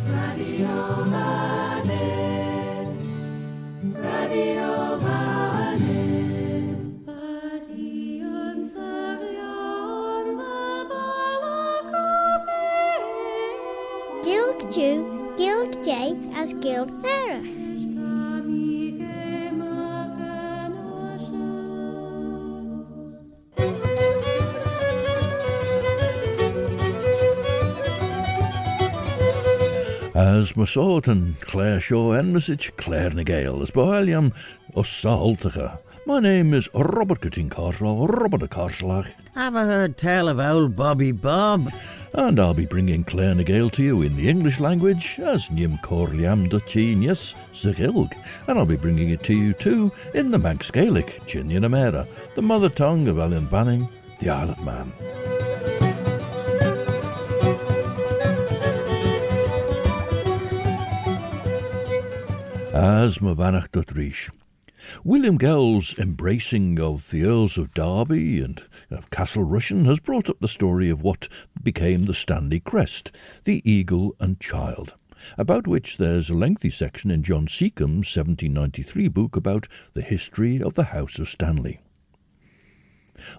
Radio Vanne, Radio Vanne, Badion Saglion Balakabe, Gilg Jew, Gilg J as Gilg Nerach. As Masort and Claare Shaw and message Claare na Gael as Boalian Ossaltiga. My name is Robert Cutting Carswell, Robert a Carslach. Have I heard tell of old Bobby Bob? And I'll be bringing Claare na Gael to you in the English language as Nim Corliam Dutchinius Sigilg. And I'll be bringing it to you too in the Manx Gaelic, Chinian Amera, the mother tongue of Alan Banning, the Isle of Man. As Mabanach Dutrish. William Gael's embracing of the Earls of Derby and of Castle Rushen has brought up the story of what became the Stanley crest, the eagle and child, about which there's a lengthy section in John Seacombe's 1793 book about the history of the House of Stanley.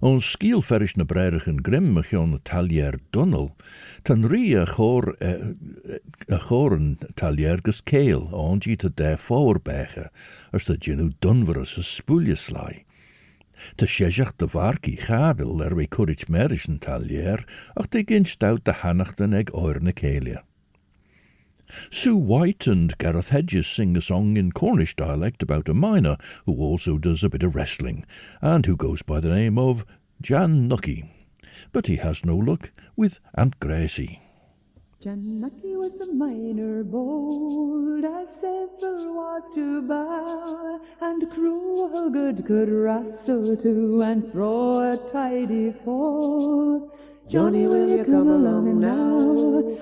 Ons skiel ferish na Brothers Grimm machon talier dunnel, tan ri a chor an talier gus Gael, ongi te der voorbeige, as de genu dunverus a spoeljeslai. Te shejach de varki Gael we courage merish an talier, ach de ginst out de hannachten eg oirne Gaelia. Sue White and Gareth Hedges sing a song in Cornish dialect about a miner who also does a bit of wrestling, and who goes by the name of Jan Nucky. But he has no luck with Aunt Gracie. Jan Nucky was a miner bold as ever was to bow, and cruel good could wrestle to and throw a tidy fall. Johnny, will you come along now?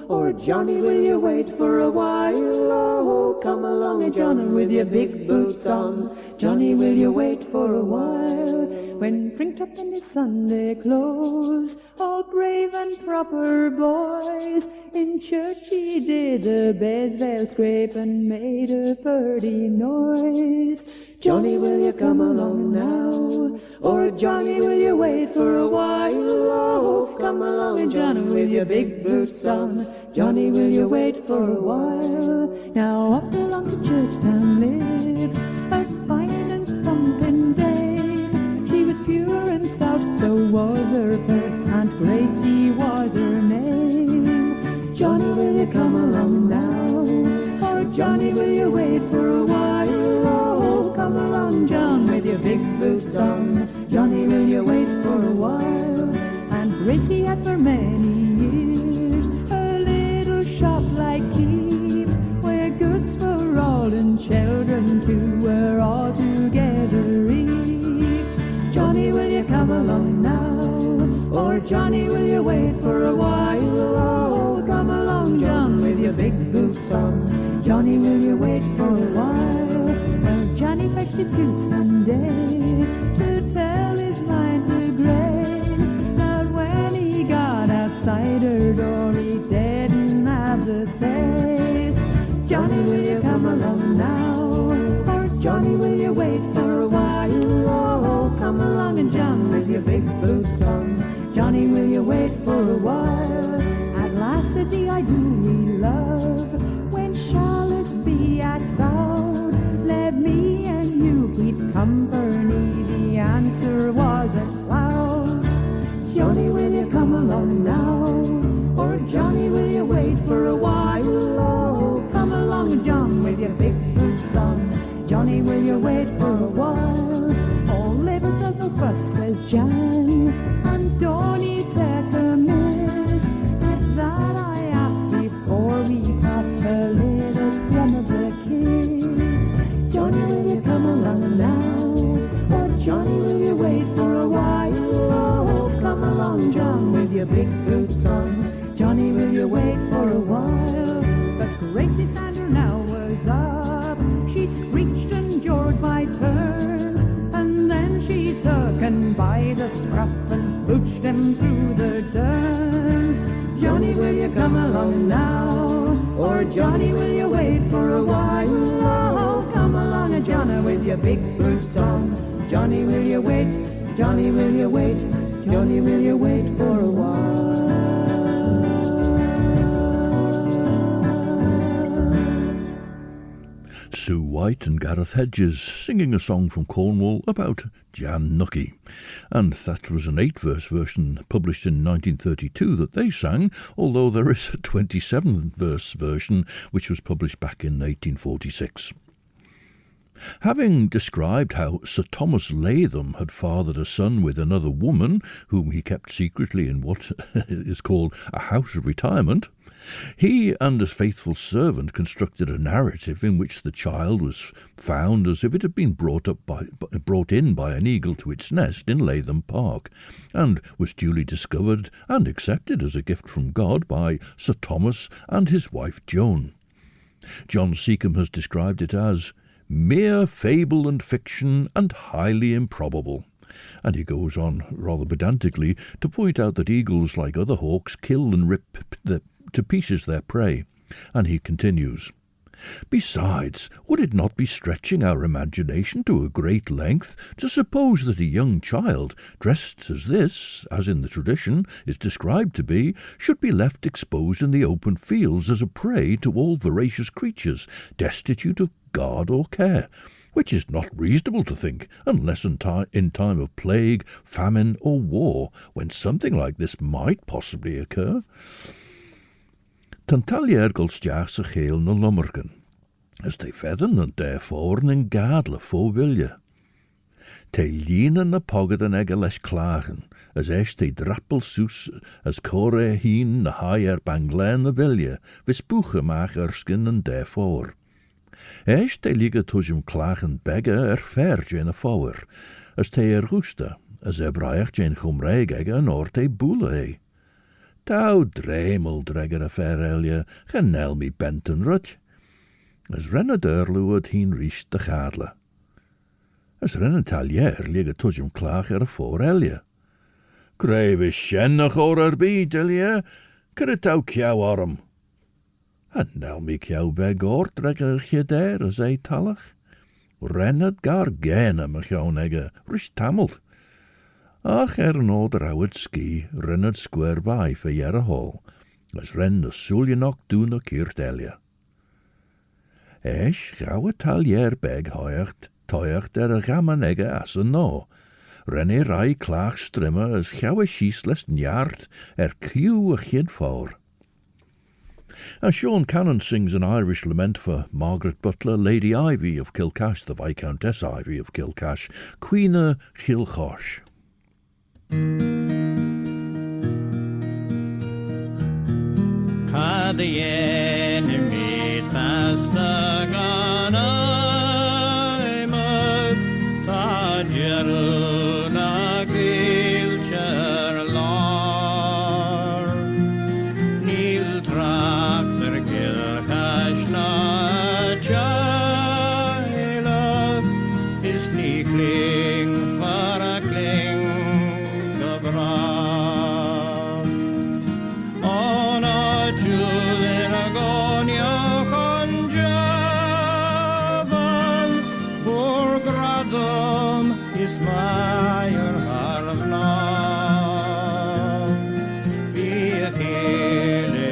Or Johnny, will you wait for a while? Oh, come along, Johnny, with your big boots on. Johnny, will you wait for a while? When prinked up in his Sunday clothes, all brave and proper boys, in church he did the bass veil scrape and made a purty noise. Johnny, will you come along now? Or Johnny, will you wait for a while? Oh, come along, Johnny, with your big boots on. Johnny, will you wait for a while? Now up along to Churchtown lived a fine and thumping dame. She was pure and stout, so was her first Aunt Gracie was her name. Johnny, will you come along now? Or Johnny, will you wait for a while? Oh, come along, John, with your big boots on. Johnny, will you wait for a while? And Gracie had for many years a little shop like keeps, where goods for all and children too were all together eat. Johnny, will you come along now? Or Johnny, will you wait for a while? Oh, come along, John, with your big boots on. Johnny, will you wait for a while? Well, Johnny fetched his goose one day to tell his mind to Grace, that when he got outside her door he didn't have the face. Johnny, will you come along now? Or Johnny, will you wait for a while? Oh, come along, and John, with your big boots on. Johnny, will you wait for a while? At last says he, I do me love, when shall this be axed out? Let me and you keep company. The answer was a cloud. Johnny, will you come along now? Or Johnny, will you wait for a while? Oh, come along, John, with your big boots on. Johnny, will you wait for a while? Oh, labour does no fuss, says Jan, and don't you take amiss if that I asked before we got a little crumb of a kiss. Johnny, will you come along now? Or Johnny, will you wait for a while? Oh, come along, John, with your big boots on. Johnny, will you wait for a while? But Gracie's dander now was up. She screeched and jored by turns, and then she took and by the scruff and fooched him through the durns. Johnny, will you come along now? Or Johnny, will you wait for a while? Oh, come along, Johnny, with your big bird song. Johnny, will you wait? Johnny, will you wait? Johnny, will you wait for a while? Sue White and Gareth Hedges singing a song from Cornwall about Jan Nucky. And that was an 8-verse version published in 1932 that they sang, although there is a 27-verse version which was published back in 1846. Having described how Sir Thomas Latham had fathered a son with another woman, whom he kept secretly in what is called a house of retirement, he and his faithful servant constructed a narrative in which the child was found as if it had been brought in by an eagle to its nest in Latham Park, and was duly discovered and accepted as a gift from God by Sir Thomas and his wife Joan. John Seacombe has described it as mere fable and fiction and highly improbable. And he goes on rather pedantically to point out that eagles, like other hawks, kill and rip to pieces their prey. And he continues, besides, would it not be stretching our imagination to a great length to suppose that a young child, dressed as this, as in the tradition, is described to be, should be left exposed in the open fields as a prey to all voracious creatures, destitute of guard or care, which is not reasonable to think, unless in time of plague, famine, or war, when something like this might possibly occur? Tantalier golstiach sa Gael na lummerken, as they feathen and therefore in gadle fo wilje. Te lienen na pogget en egge les klagen, as esch te drappel soes, as core heen na haier banglen na wilje, vis buche maag erskin en therefore. Esch te liege tujem klagen begge ferge in a fower, as te roesta, as braich jen chumreig egge en or te boele he. Tau dremel dregger a ferelje, genel mi benten rut. As renne derluad heen riest de gadle. As renne talier liege tujem klaag forelje. Greve shennig or bi, delje, kere tau kiau arm. En nel mi kiau beg or dregger der as ei talach. Rennet gar gene me jouw egge, rust tammelt. Ach no der ouwed ski, rennet square by for jere hol, as ren de suljenok doen a kiert elje. Esch gauwe talier beg toiacht der gamma egge as no. Ren rai klaag strimme as gauwe schies les njart kieuw a chid voor. And Sean Cannon sings an Irish lament for Margaret Butler, Lady Ivy of Kilcash, the Viscountess Ivy of Kilcash, Queena Kilchosh. Cad the enemy fast gone I'm a Tajel na Gael lar Neil tractor Kilcash na Jaila is sneakling for a cling of rock on a jewel in a gonia conjavan for gradum is my heart of love be a kele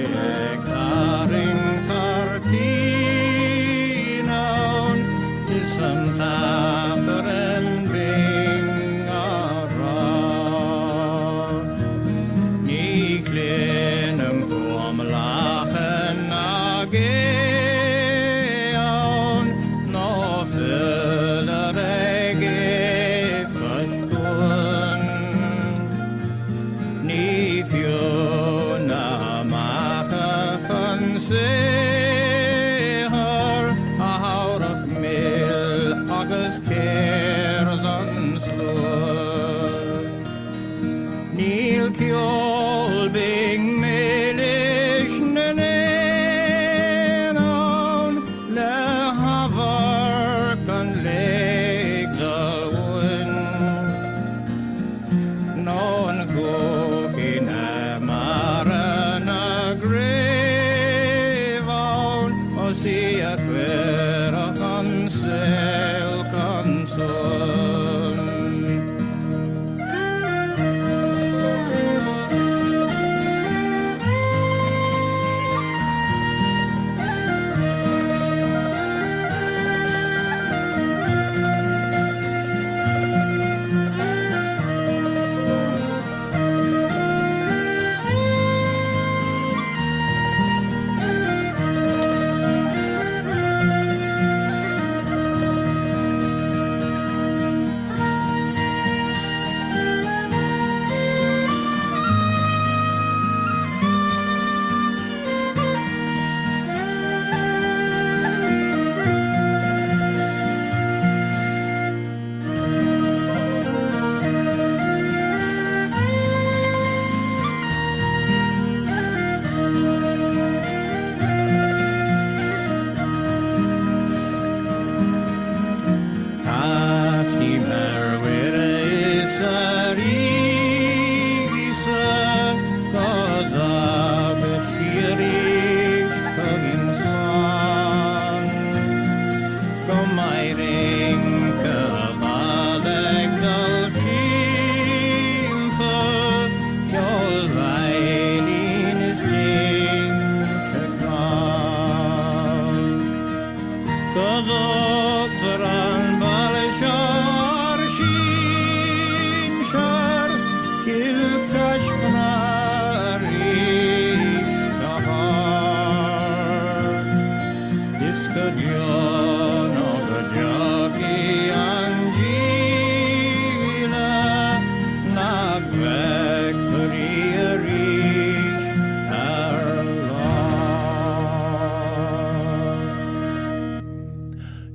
caring tartinown is some taferen bing a rock ni klenum vom lachen ageon no föllerege verstun ni fjuna mache konseher a haurach mil agus kerlan slur Neil Kjol bing melish nenenon le havar kan leg dalwin non cookin a marana grave see a queer on sail consul.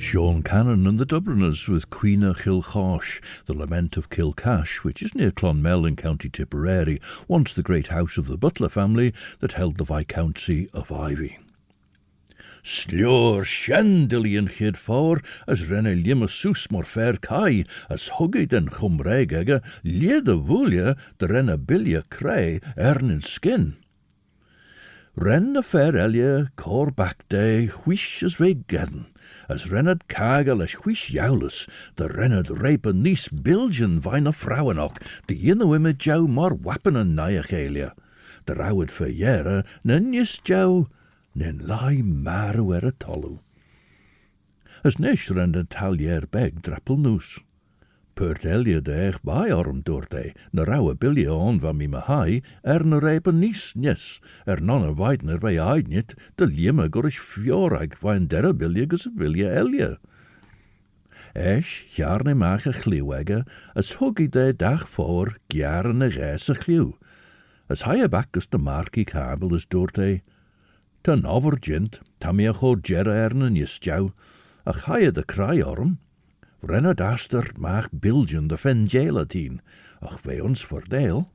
Sean Cannon and the Dubliners with Queena Kilchosh, the Lament of Kilcash, which is near Clonmel in County Tipperary, once the great house of the Butler family that held the Viscountcy of Ivy. Slioor shen dillion chyd fawr, as renne limme soes mor fair kai, as hugged en chumreg ege, liede woelje, de renne bilje krei, ernen skin. Ren a fair elje, cor back day, whish as we gedden, as renned kagel as whish joules, de renned rape nies bilgen vine vrouwenok, de jinne wimme jou maar wappen en naiegelia. De rouwed verjere, nen jes jou, nen lai maru er a tollu. As nish rende taljer beg drappel noes. Pert elje de eich bij arm doorte, na rauwe bilje on van mi mahai, na rape nies njes, nonne weidner bij eidnit, de liemme gorish fjorag, van derre bilje gus bilje elje. Esch, jarne mache chliwege, as huggy de dag voor, jarne reise chliw. As haie bakkes de markie kabel is doorte, ten overgint, tamia cho jerre erne njistjau, ach haie de kraaiarm, Renner daster maag bilgen de fengelatine, ach wij ons verdeel.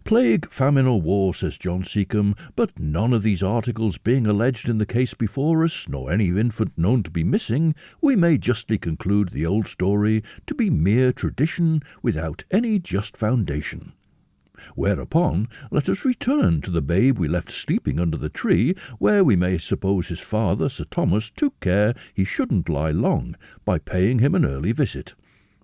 Plague, famine or war, says John Seacombe, but none of these articles being alleged in the case before us, nor any infant known to be missing, we may justly conclude the old story to be mere tradition without any just foundation. Whereupon, let us return to the babe we left sleeping under the tree, where we may suppose his father, Sir Thomas, took care he shouldn't lie long, by paying him an early visit,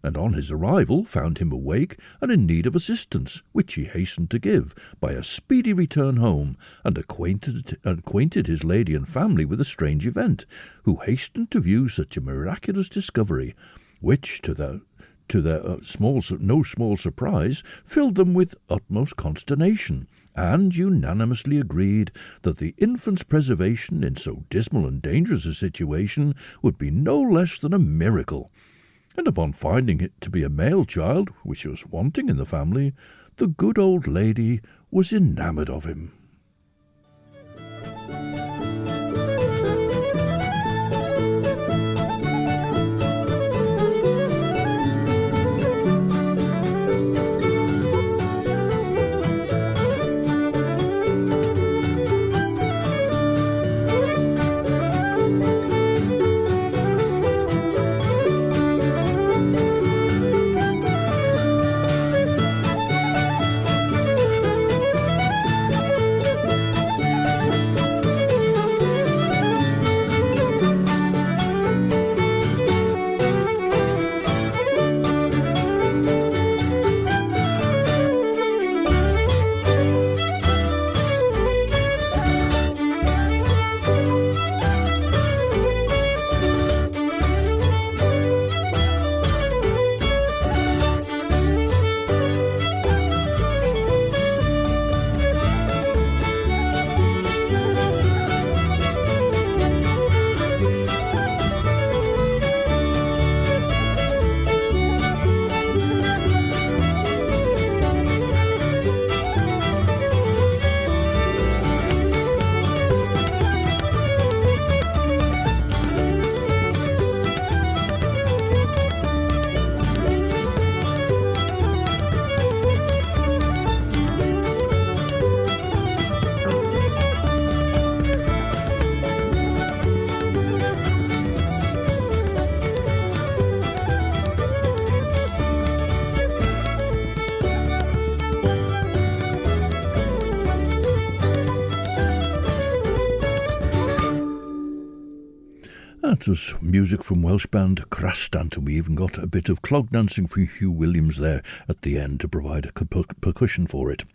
and on his arrival found him awake and in need of assistance, which he hastened to give, by a speedy return home, and acquainted his lady and family with the strange event, who hastened to view such a miraculous discovery, which, to their no small surprise, filled them with utmost consternation, and unanimously agreed that the infant's preservation in so dismal and dangerous a situation would be no less than a miracle. And upon finding it to be a male child, which was wanting in the family, the good old lady was enamoured of him. That was music from Welsh band Crest, and we even got a bit of clog dancing for Hugh Williams there at the end to provide a percussion for it.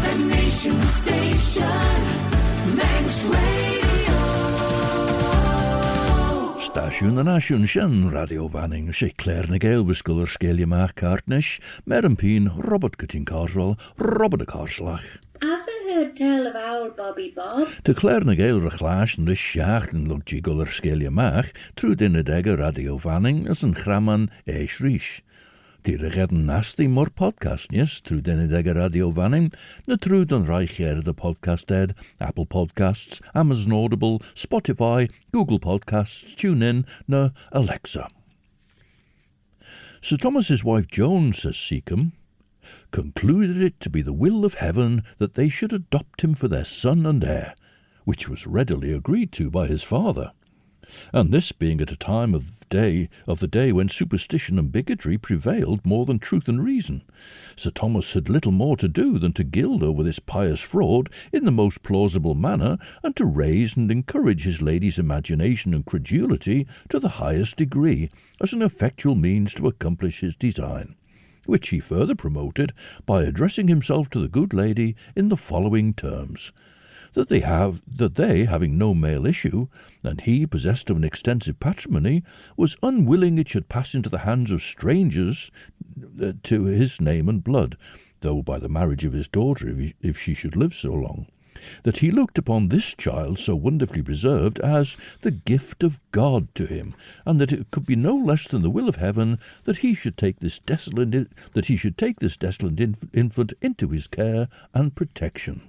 The Nation Station, Manx Radio. Station and Ashun Shen Radio Banning, she Claare na Gael Wiskuller Scalia Mark Cartnish, Merin Peen, Robert Cutting Carswell, Robert a Carslach. Heard tell of our Bobby Bob. To Claare na Gael rechlash and the schachten log Guller Scalia Mark, through dinner degger Radio Banning as een Graman Eish Rish. Die regetten nasty more podcast, yes, through dinner degger Radio Banning, na through dan Reicher the podcast ed, Apple Podcasts, Amazon Audible, Spotify, Google Podcasts, TuneIn, na Alexa. Sir Thomas's wife Joan, says Seacombe, concluded it to be the will of heaven that they should adopt him for their son and heir, which was readily agreed to by his father. And this being at a time of the day when superstition and bigotry prevailed more than truth and reason, Sir Thomas had little more to do than to gild over this pious fraud in the most plausible manner, and to raise and encourage his lady's imagination and credulity to the highest degree, as an effectual means to accomplish his design, which he further promoted by addressing himself to the good lady in the following terms: that they, having no male issue, and he possessed of an extensive patrimony, was unwilling it should pass into the hands of strangers to his name and blood, though by the marriage of his daughter, if she should live so long. That he looked upon this child so wonderfully preserved as the gift of God to him, and that it could be no less than the will of heaven that he should take this desolate infant into his care and protection.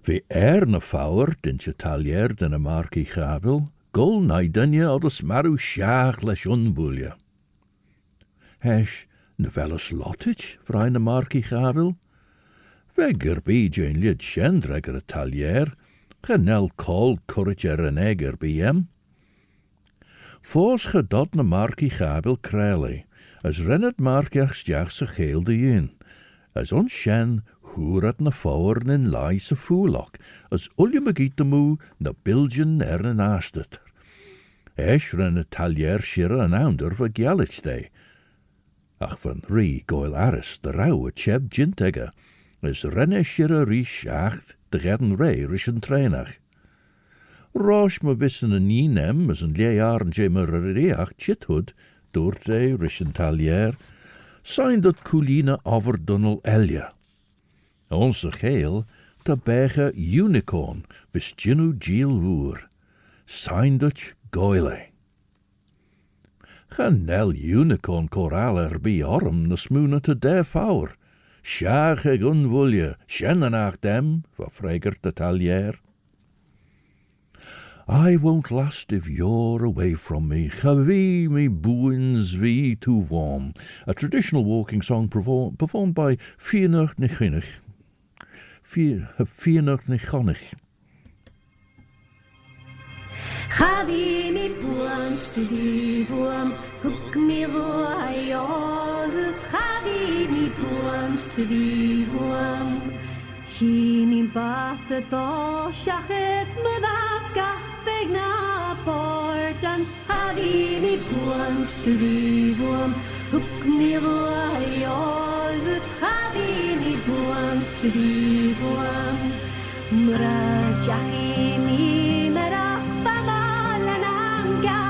Ve na fawr dyn talier dyn y marc I chabel, gol na dynja od ys marw siach leis unbwlia. Hesh, na velos lotich, vrij na marc I chabel? Veger bi jyn lid shendreger y talier, genel col courage yn eger biem. Fos gedot na marc I chabel crele, as rennet marciach stiach sy cheil de yin, as ons shen hwrat na fawr in lai sy fwloch, as ulje magiet de moe na bilgen yn aastet. Esh rennet talier shira an ounder va gialich day. Ach van ri goil aris de rauwe cheb jintega, as renne shira ri shacht de gedden rei rischen trainach. Rosh me bissen een niem as een leejaren jemer reach chithud, door de rischen talier, zijn dat coolina overdunnel elja. Onze geel, te bege unicorn, vis ginu giel woer, zijn dat goile. Genel unicorn coral bi arm na smoene te der faur. Sjaag eg unwulje, shennenaach dem, verfregert de talier. I won't last if you're away from me. Chavi me boons vi too warm. A traditional walking song performed by Fianach Nichinich. Fianach Nichonich. Chavi me boons to vi warm. Hook me roa yorg. Chavi me boons to vi warm. Chi mi batte do shachet me daska. Na portan havi mi boons to vi warm. Hook me roa yorg. Havi mi boons to vi warm. Mra jachi mi merak famalan anga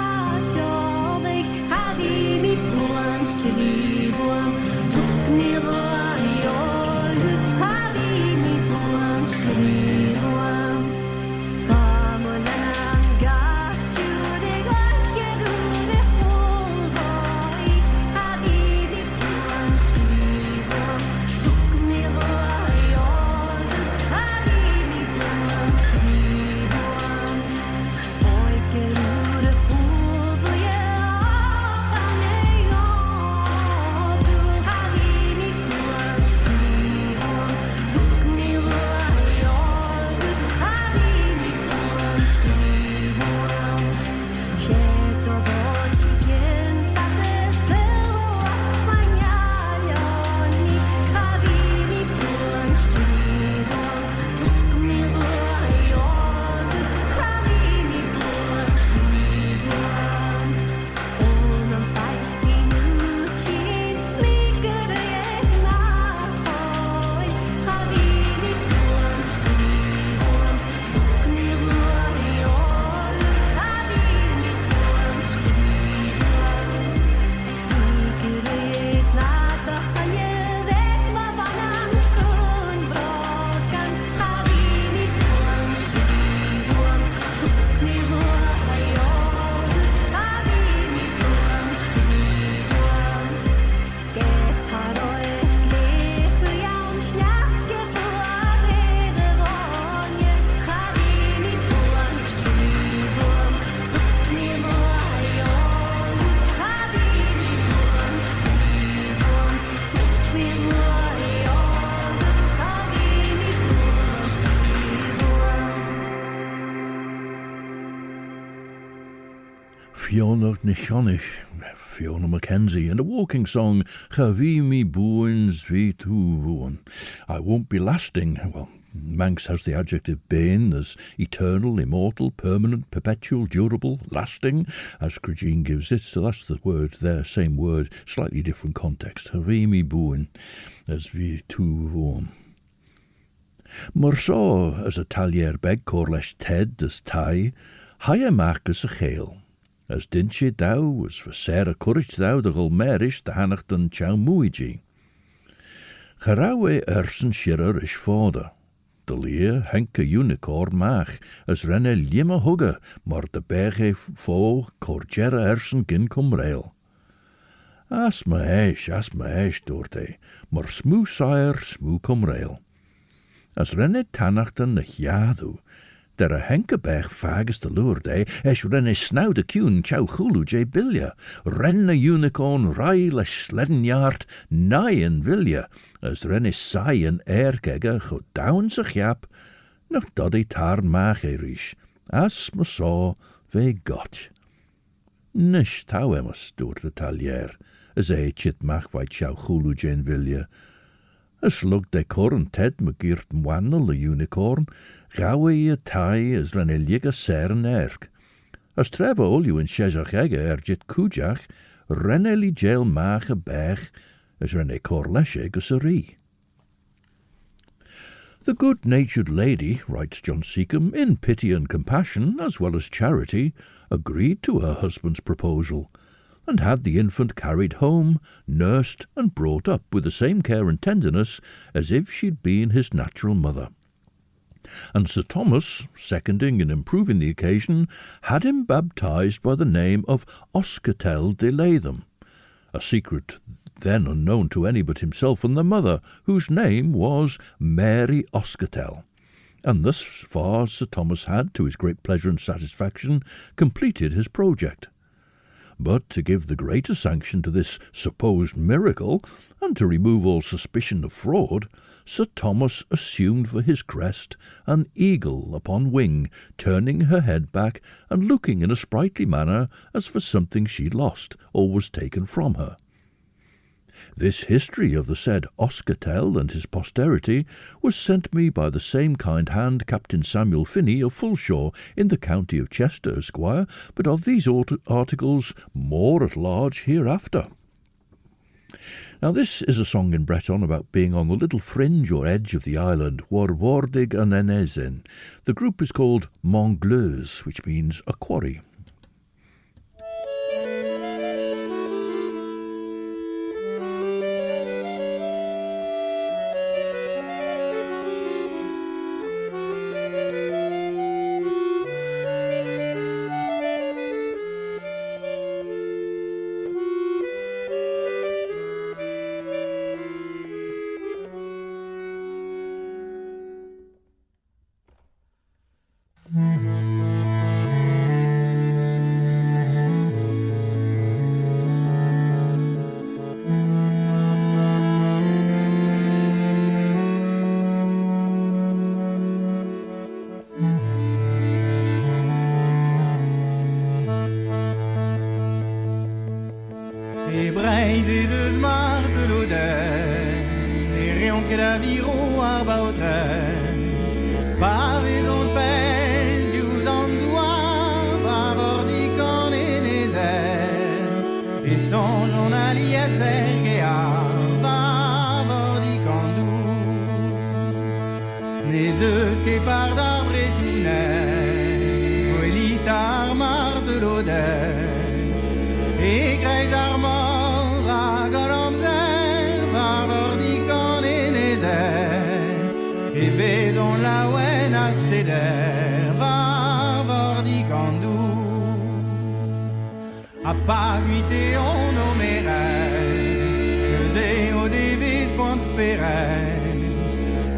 shovig. Havi mi boons to vi warm. Hook me roa yorg. Havi mi boons to vi warm. Fiona Fiona Mackenzie, and a walking song, Chavimi Boons Vitu. I won't be lasting. Well, Manx has the adjective bane as eternal, immortal, permanent, perpetual, durable, lasting, as Crigine gives it. So that's the word there, same word, slightly different context. Chavimi Boon as Vitu. Morso as a talier beg corlesh ted as tai, higher mark as a Gael. As dinche thou, as for Sarah courage thou, the gulmerish, the hanachten chow muigi. Gerawe ersen shirer ish vader. De leer henke unicorn maag, as renne limme hugge, maar de berge vo corgera ersen gin cum rail. As me eish, doorte, maar smoo sire, smoo cum rail. As renne tanachten de jadu, der a henkeberg vages de loerde, es renne snauw de kuun chow chulu je bilja, renne unicorn rail a sleddenjaard, naaien vilja, as renne saaien eerkegge go down zich jap, nog dat hij tar maag erish, as me saw ve got. Nish tau emas door de talier, as chit mach bij chow chulu je vilja. As lug de corn ted me giert mwannel de unicorn, gawe je tai as renne liga seren erg. As treva olju in shezach ege jit kujach, renne li jail maage berg, as renne corleshe gusserie. The good-natured lady, writes John Seacombe, in pity and compassion, as well as charity, agreed to her husband's proposal, and had the infant carried home, nursed, and brought up with the same care and tenderness as if she'd been his natural mother. And Sir Thomas, seconding and improving the occasion, had him baptized by the name of Oscatel de Latham, a secret then unknown to any but himself and the mother, whose name was Mary Oscatel. And thus far Sir Thomas had, to his great pleasure and satisfaction, completed his project. But to give the greater sanction to this supposed miracle, and to remove all suspicion of fraud, Sir Thomas assumed for his crest an eagle upon wing, turning her head back and looking in a sprightly manner as for something she'd lost or was taken from her. This history of the said Oscatel and his posterity was sent me by the same kind hand Captain Samuel Finney of Fulshaw in the county of Chester, Esquire, but of these articles more at large hereafter. Now this is a song in Breton about being on the little fringe or edge of the island, Warwardig and Enezen. The group is called Mongleuse, which means a quarry. Apaguite on omere, ze o devis pons peren,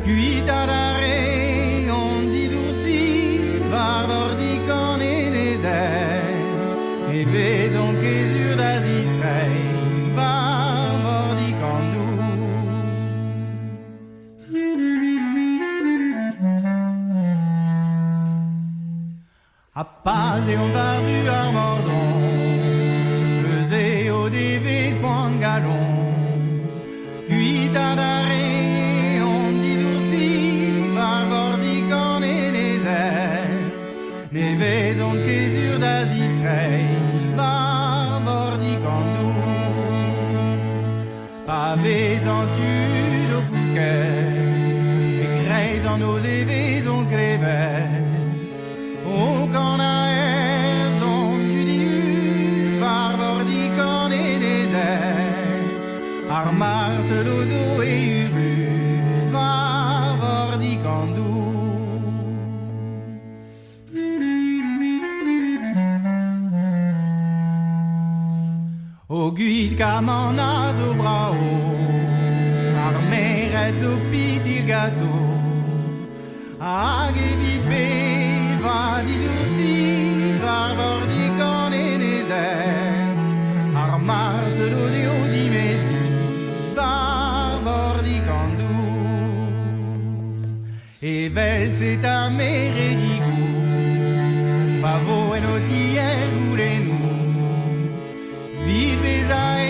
cuita dare on disourci, var di con enezen, e vezon che sur da distrei, var di condu. A paz et on va sur Mordon. en galon. Puis t'adare, on dit aussi, var vordik on est les ailes. Ne vezon que sur das Israël, var vordik on dou. Pa vezon tu do pousquet, et greis en nos et vezon crevel. O quand a erzon du diu, var vordik on est les ailes. Ar martelozo e ubu, var vordik on dou. O guid gaman a zo brao, ar meret zo pit il gâteau. Hag evit be, va dizursi, var vordik on e nezel. Ar martelo de o dimesi, var vordik on dou. E vel set a mere digou, pa vo en o tier goulenou. Vid beza e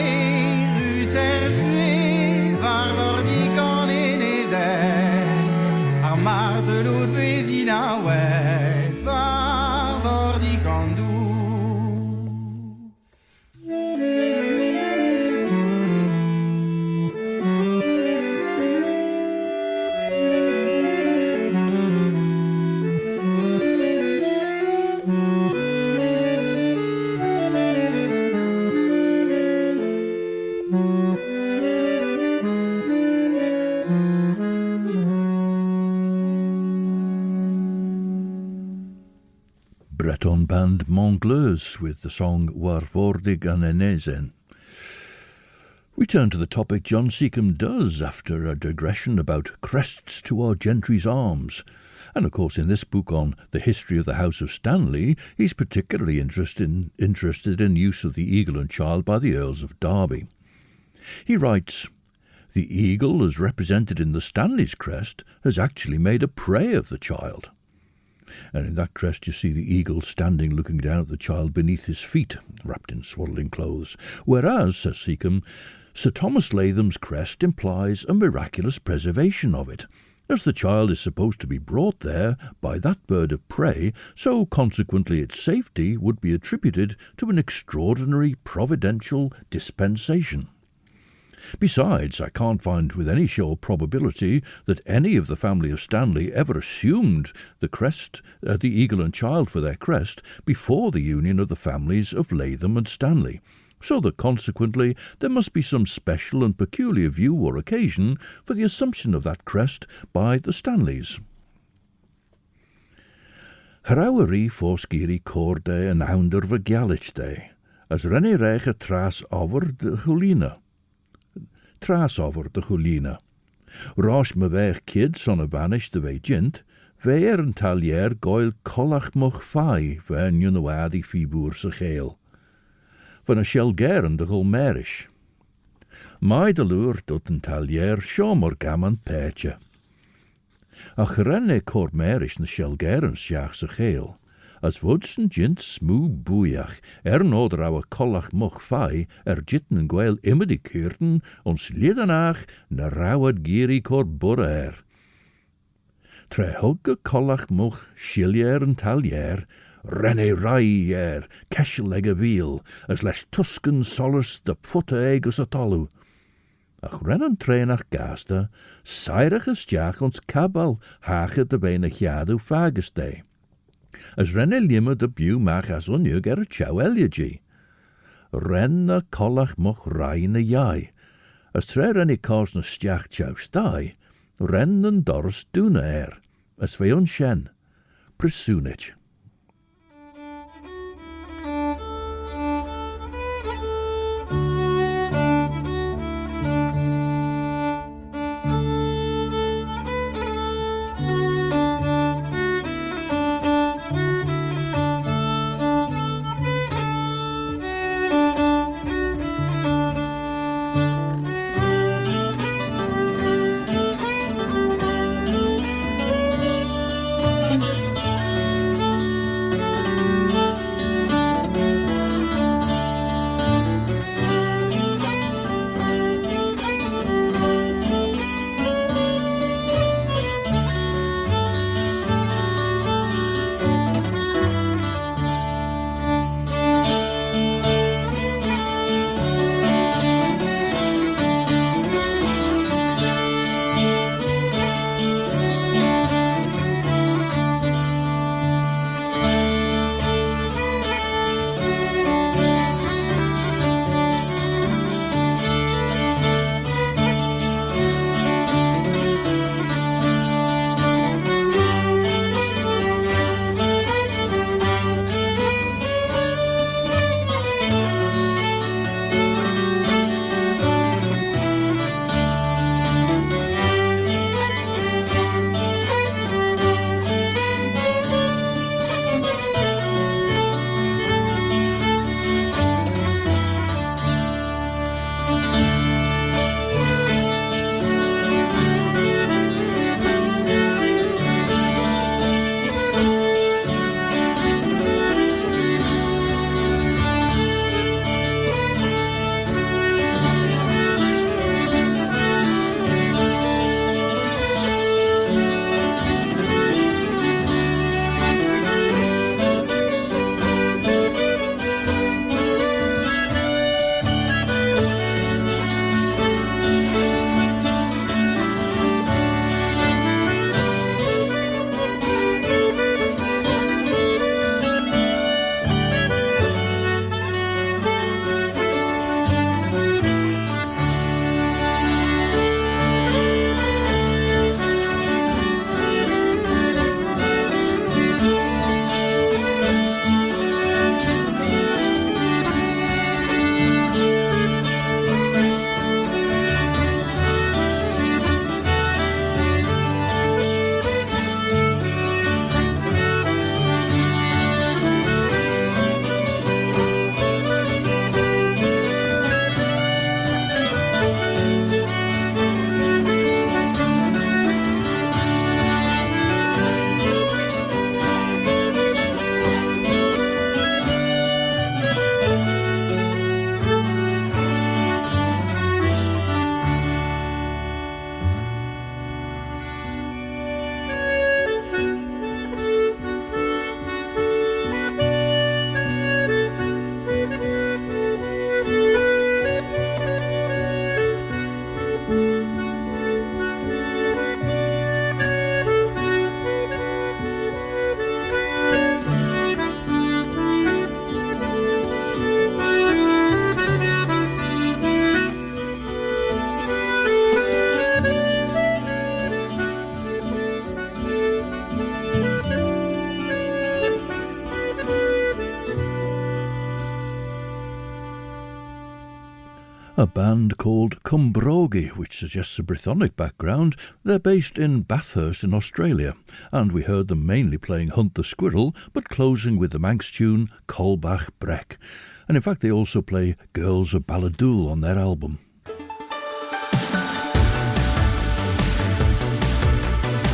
ruser fuez, var vordik on e nezel. Ar martelot vezin a ouez, var vordik on dou. Breton band Montgleuse with the song War Vordig an Enezen. We turn to the topic John Seacombe does after a digression about crests to our gentry's arms. And of course in this book on the history of the House of Stanley, he's particularly interested in use of the eagle and child by the Earls of Derby. He writes, "The eagle, as represented in the Stanley's crest, has actually made a prey of the child." And in that crest you see the eagle standing looking down at the child beneath his feet, wrapped in swaddling clothes. Whereas, says Seacombe, Sir Thomas Latham's crest implies a miraculous preservation of it, as the child is supposed to be brought there by that bird of prey, so consequently its safety would be attributed to an extraordinary providential dispensation. Besides, I can't find with any show of probability that any of the family of Stanley ever assumed the eagle and child for their crest before the union of the families of Latham and Stanley, so that consequently there must be some special and peculiar view or occasion for the assumption of that crest by the Stanleys. Harawari forsgiri corde en ounder v Gaelichte, as renne reiche tras over de Chulina. Tras over de Chulina. Rosh me weg kids on a vanish de way jint, veer en talier Gael collach moch fai, ven junawadi fi boerse Gael. Van a shelgeren de Gulmerish. Mai de lure tot een talier shomer gammon peetje. Ach renne kormerish na shelgeren sjachse Gael. As vodsen jint smoe boeiach, noder ouwe collach moch fai, jitten en Gael immedi keurten, ons liedanach na rauwed giri kor burre Tre hogge collach moch shiljer en talier, renne raier, keshelegge wiel, as les tusken solers de fotte egus atolu. Ach rennen trainach gaste, seirige stjach ons kabal, hage de bene jadu fagestei. As renne limme de bew mach as onjug chow eliegie. Renne collach moch reine jai. As tre renne cars na stjach chow stai, rennen dors dune as ve on shen, presunich. A band called Cumbrogi, which suggests a Brythonic background. They're based in Bathurst in Australia, and we heard them mainly playing Hunt the Squirrel, but closing with the Manx tune Kolbach Breck. And in fact they also play Girls of Balladool on their album.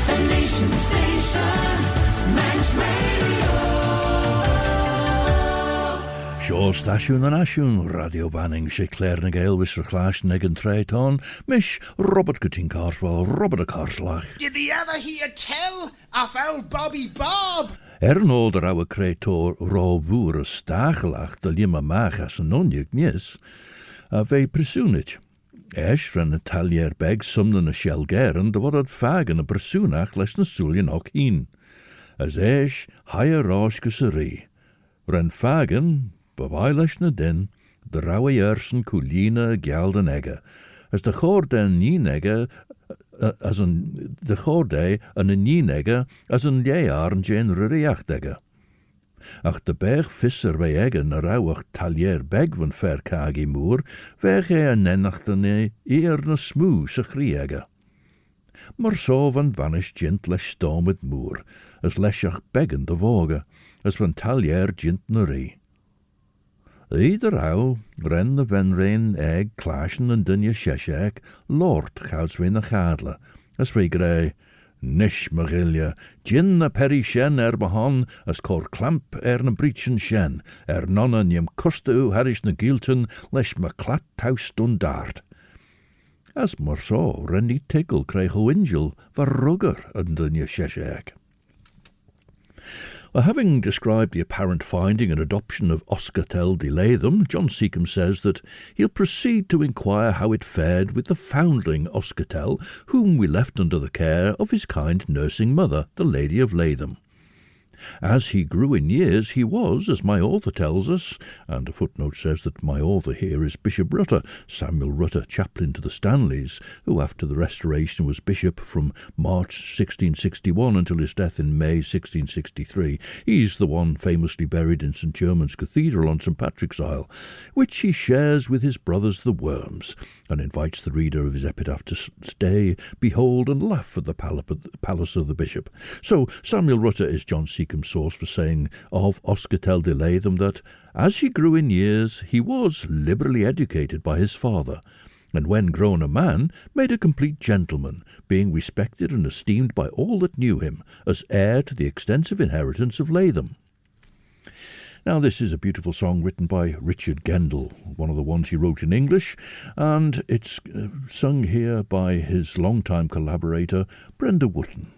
A nation station, Manx Radio. Sure stasiwn yn asiwn, radio banning, sé Claare na Gael wys reclash neg yn tre ton, mish Robert Gytyn Carswell, Robert y Carslach. Did the ever hear tell of old Bobby Bob? Nôd yr awa creator ro fwr y stachelach dy lima mach as yn onig nis, a fe preswnit. Esh ran y talier beg sumnan y sielgeren dy fod ad fag yn y preswnach les na sŵlien och hun. As esh haia rosh gysari. Ran fagen, bevai les na din, dy rawa yersen coolina Gael den egge. As de chor den nege as een de chorde en een nienegge as een jaar en geen ruriachtegge. Ach de berg visser wij egge na rauwach talier beg van verkagi moer, weg hij en nenachtene eer na smoe se griegge. Maar zo van vanish gint les stoom het moer, as lesjach beggen de woge, as van talier gint na rie. Ieder hou ren de venrein egg clashen en dunje sheshek, lord gouds we na gadle, as we grey, nish magilje, gin na peri shen behan, as cor clamp na breechen shen, nonna jem kuste u harish na gilten, lesh ma clat taust dart. As morso ren die tickle kreeg o ingel, var rugger en dunje sheshek. Well, having described the apparent finding and adoption of Oscatel de Latham, John Seacombe says that he'll proceed to inquire how it fared with the foundling Oscatel, whom we left under the care of his kind nursing mother, the Lady of Latham. As he grew in years, he was, as my author tells us, and a footnote says that my author here is Bishop Rutter, Samuel Rutter, chaplain to the Stanleys, who after the Restoration was bishop from March 1661 until his death in May 1663. He's the one famously buried in St. German's Cathedral on St. Patrick's Isle, which he shares with his brothers the Worms, and invites the reader of his epitaph to stay, behold, and laugh at the palace of the bishop. So Samuel Rutter is John Seacombe's source for saying of Oscatel de Latham that, as he grew in years, he was liberally educated by his father, and when grown a man, made a complete gentleman, being respected and esteemed by all that knew him, as heir to the extensive inheritance of Latham. Now, this is a beautiful song written by Richard Gendel, one of the ones he wrote in English, and it's sung here by his longtime collaborator, Brenda Wootton.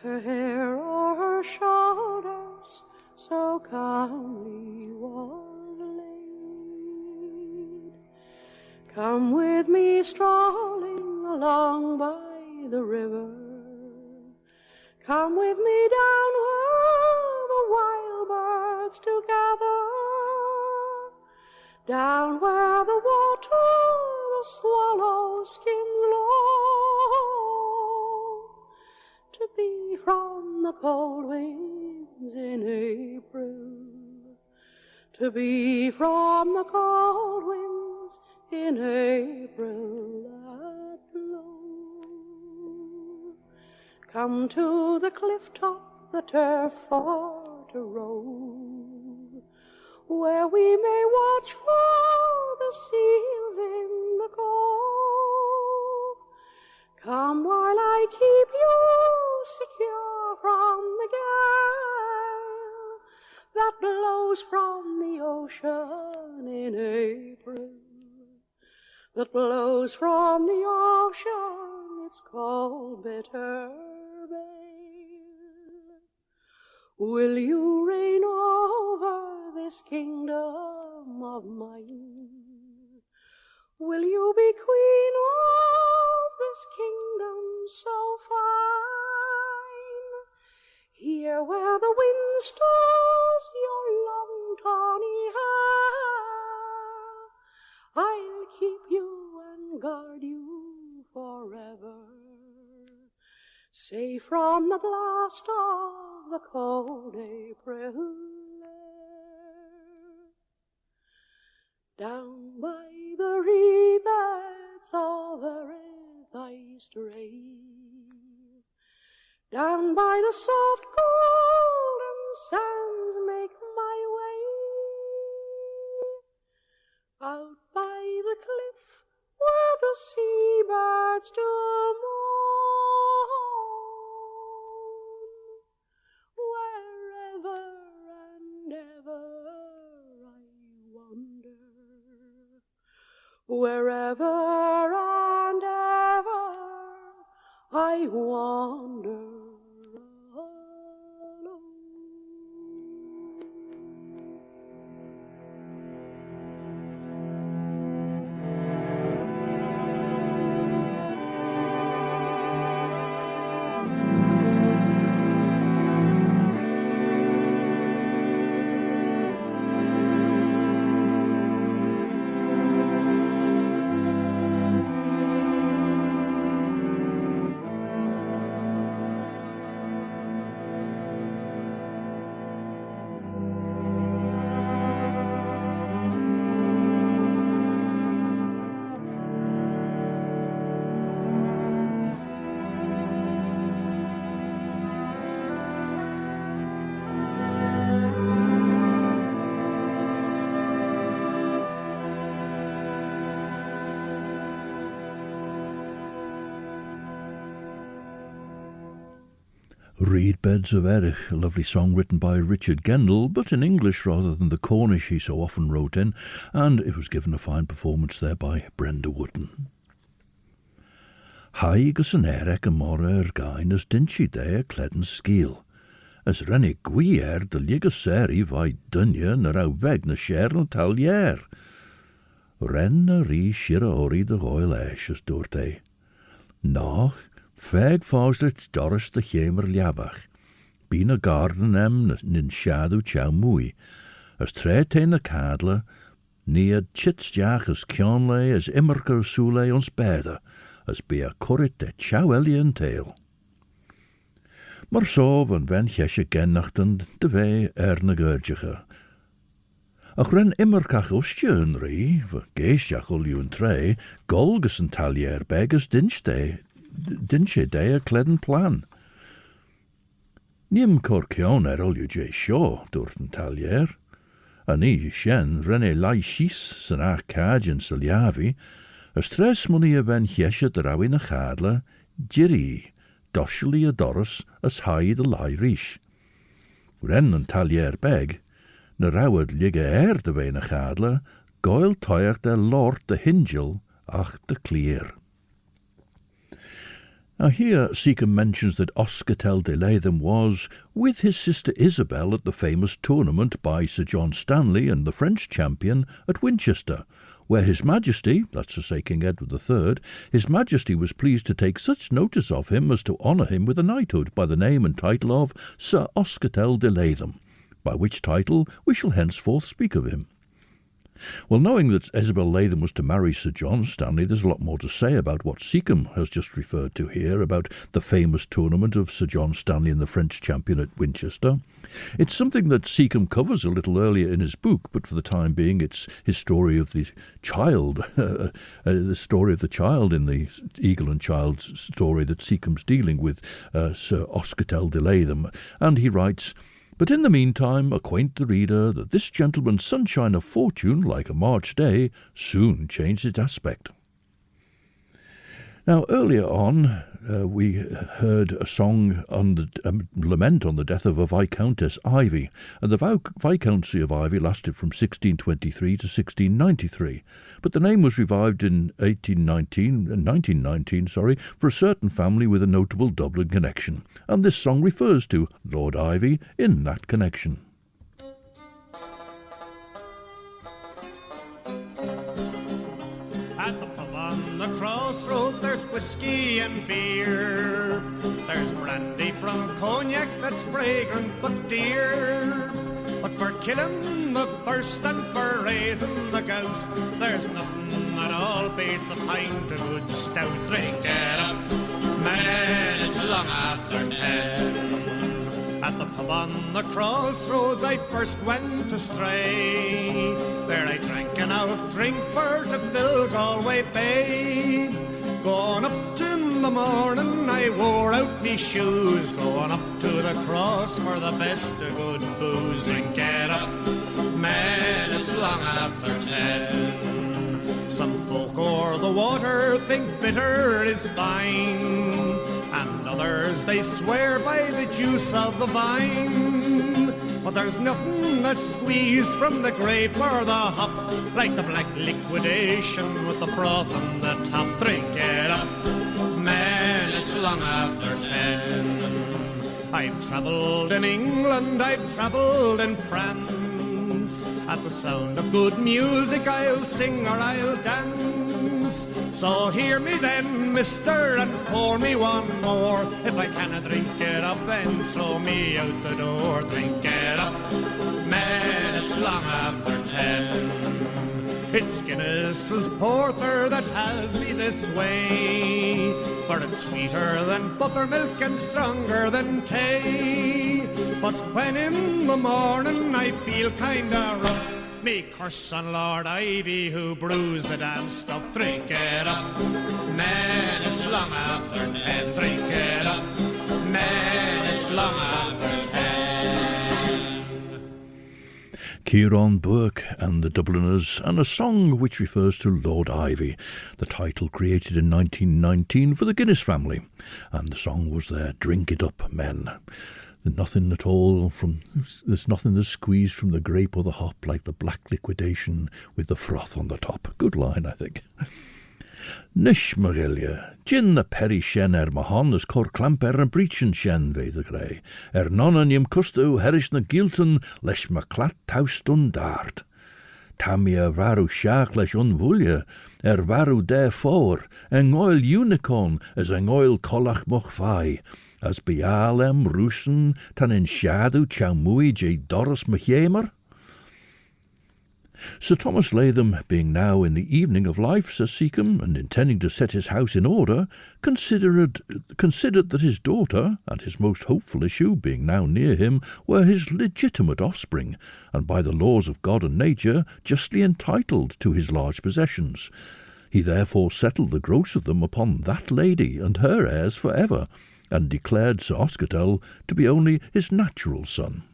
Her hair o'er her shoulders so calmly was laid. Come with me strolling along by the river. Come with me down where the wild birds do gather. Down where the water, the swallow skims low. to be from the cold winds in April, to be from the cold winds in April that blow. Come to the cliff top, the turf for to roll, where we may watch for the seals in the cove. Come while I keep you secure from the gale that blows from the ocean in April, that blows from the ocean, it's called bitter bale. Will you reign over this kingdom of mine? Will you be queen of this kingdom so fine? Here where the wind stirs your long tawny hair, I'll keep you and guard you forever, safe from the blast of the cold April air. Down by the reeds of the red I stray, down by the soft golden sands make my way, out by the cliff where the seabirds do mourn, wherever and ever I wander, wherever and ever I wander. Reed Beds of Erich, a lovely song written by Richard Gendel, but in English rather than the Cornish he so often wrote in, and it was given a fine performance there by Brenda Wooden. Haig as an Erech and more gain as dinchi de a cledden skeel, as rennig gwier de liga seri vai dunje na rau weg na sher na talier. Ren na ri shira ori de royal ash as doorte. Nach, feg fauslet doris de chemer liabach. Been a garden nin shadow chow mui, as trete na cadle, near chitsjach as kionle as immerker sule ons bede, as be a corrit de chow alien tail. Maar so van wen jesje gennachten de wei na geurtjige. Ach ren immerkach ostje een rie, voor geestjach ol u een trei, golges en talier beges dinche de a cledden plan. Niem corcion ol u jay shaw, doort een talier. En i shen renne lai schies san ach kajen saljavi, as tres money wen jesje drawi na chadle, jiri, doshli a doris as hai de lai rish. Ren een talier beg, na rawad ligge de wei na chadle, Gael toiach de lord de hingel, ach de Claare. Now here Seacombe mentions that Oscatel de Latham was, with his sister Isabel at the famous tournament by Sir John Stanley and the French champion at Winchester, where His Majesty, that's to say King Edward III, His Majesty was pleased to take such notice of him as to honour him with a knighthood by the name and title of Sir Oscatel de Latham, by which title we shall henceforth speak of him. Well, knowing that Isabel Latham was to marry Sir John Stanley, there's a lot more to say about what Seacombe has just referred to here, about the famous tournament of Sir John Stanley and the French champion at Winchester. It's something that Seacombe covers a little earlier in his book, but for the time being it's his story of the child, the story of the child in the Eagle and Child's story that Seacombe's dealing with Sir Oscatel de Latham. And he writes, "But in the meantime, acquaint the reader that this gentleman's sunshine of fortune, like a March day, soon changed its aspect." Now, earlier on, we heard a song on the lament on the death of a Viscountess Ivy, and the Viscountcy of Ivy lasted from 1623 to 1693, but the name was revived in 1919, for a certain family with a notable Dublin connection, and this song refers to Lord Ivy in that connection. At the pub on the crossroads there's whiskey and beer. There's brandy from cognac that's fragrant but dear. But for killing the thirst and for raising the gout, there's nothing that all beats a pint of good stout. Drink it up, man, it's long after 10. At the pub on the crossroads I first went astray. There I drank enough drink for to fill Galway Bay. Going up in the morning I wore out me shoes. Going up to the cross for the best of good booze. Drink it up, man, it's long after 10. Some folk o'er the water think bitter is fine, and others they swear by the juice of the vine. But there's nothing that's squeezed from the grape or the hop like the black liquidation with the froth on the top. Drink it up, man, it's long after 10. I've travelled in England, I've travelled in France. At the sound of good music I'll sing or I'll dance. So hear me then, mister, and pour me one more. If I cannot drink it up, then throw me out the door. Drink it up, man, it's long after 10. It's Guinness's porter that has me this way, for it's sweeter than buttermilk and stronger than tea. But when in the morning I feel kinda rough, me curse on Lord Ivy who brews the damn stuff. Drink it up, man, it's long after 10. Drink it up, man, it's long after 10. Ciaran Burke and the Dubliners, and a song which refers to Lord Ivy, the title created in 1919 for the Guinness family, and the song was their Drink It Up, Men. There's nothing that's squeezed from the grape or the hop like the black liquidation with the froth on the top. Good line, I think. Nish Marilia, gin the perry shen mahon as cor clamper and breechen shen ve de grey. Non an yim custu herish na gilton lesh ma clat taustun dart. Tamia varu shach lesh unvulje, varu de for, oil unicorn as oil collach moch vai. As bealem rusen tan in shadu chamui je doris machemer. Sir Thomas Latham, being now in the evening of life, says Seacombe, and intending to set his house in order, considered that his daughter, and his most hopeful issue, being now near him, were his legitimate offspring, and by the laws of God and nature justly entitled to his large possessions. He therefore settled the gross of them upon that lady and her heirs for ever, and declared Sir Oscatel to be only his natural son.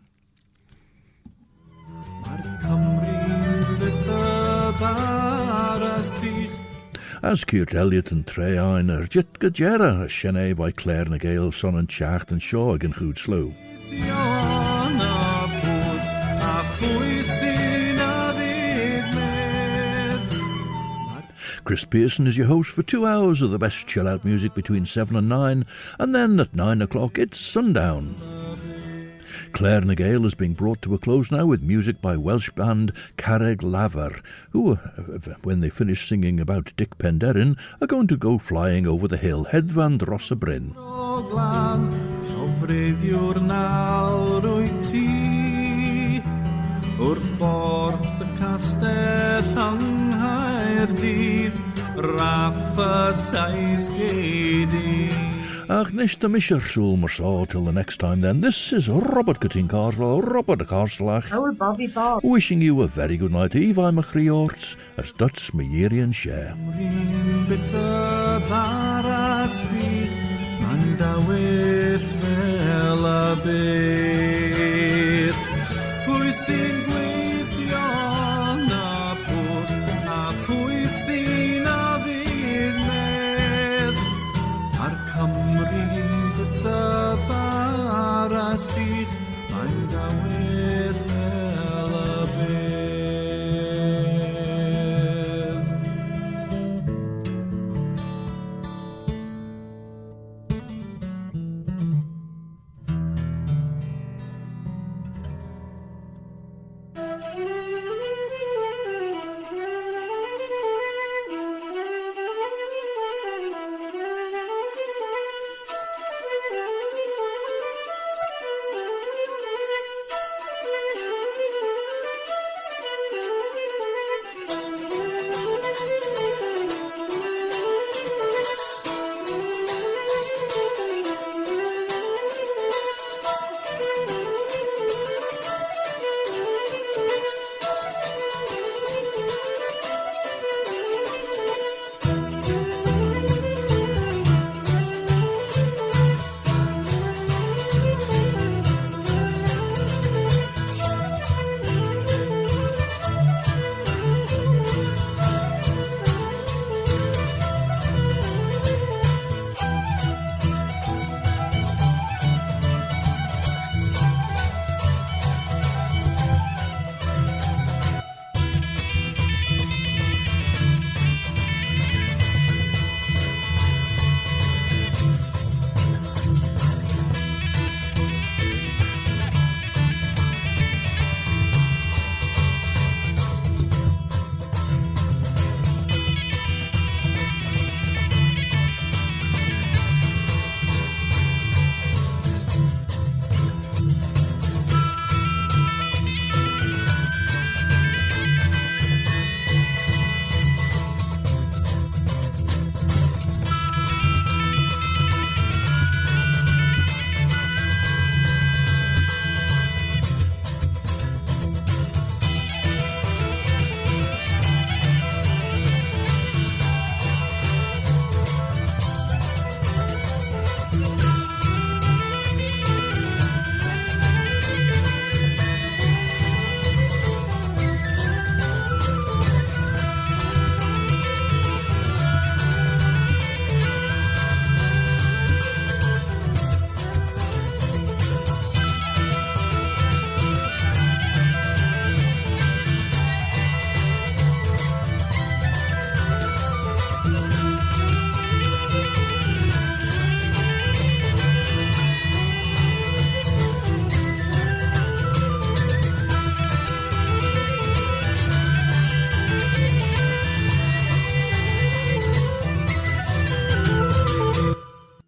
As Ciart Elliot and Treain jit gajera shene by Claare na Gael son and Chacht and Shaw again good slow. Chris Pearson is your host for 2 hours of the best chill-out music between 7 and 9, and then at 9 o'clock it's sundown. Claare na Gael is being brought to a close now with music by Welsh band Carreg Laver, who, when they finish singing about Dick Penderyn, are going to go flying over the hill, hedfan dros y bryn. Wrth borth y castell yng Nghaerdydd, Raffa Sais Gedi. Ach, nish the misher shul marsaw till the next time then. This is Robert Cutting Carswell, Robert the Carslach. Oh, Bobby Bob. Wishing you a very good night eve, I'm a Chriorts, as Duts Mayerian share. Rin bitter parasich, man da well fel a byr. Pwy sy'n gweithio na pwr, a pwy sy'n a fydd medd. Ar Cymru'n bitter parasich,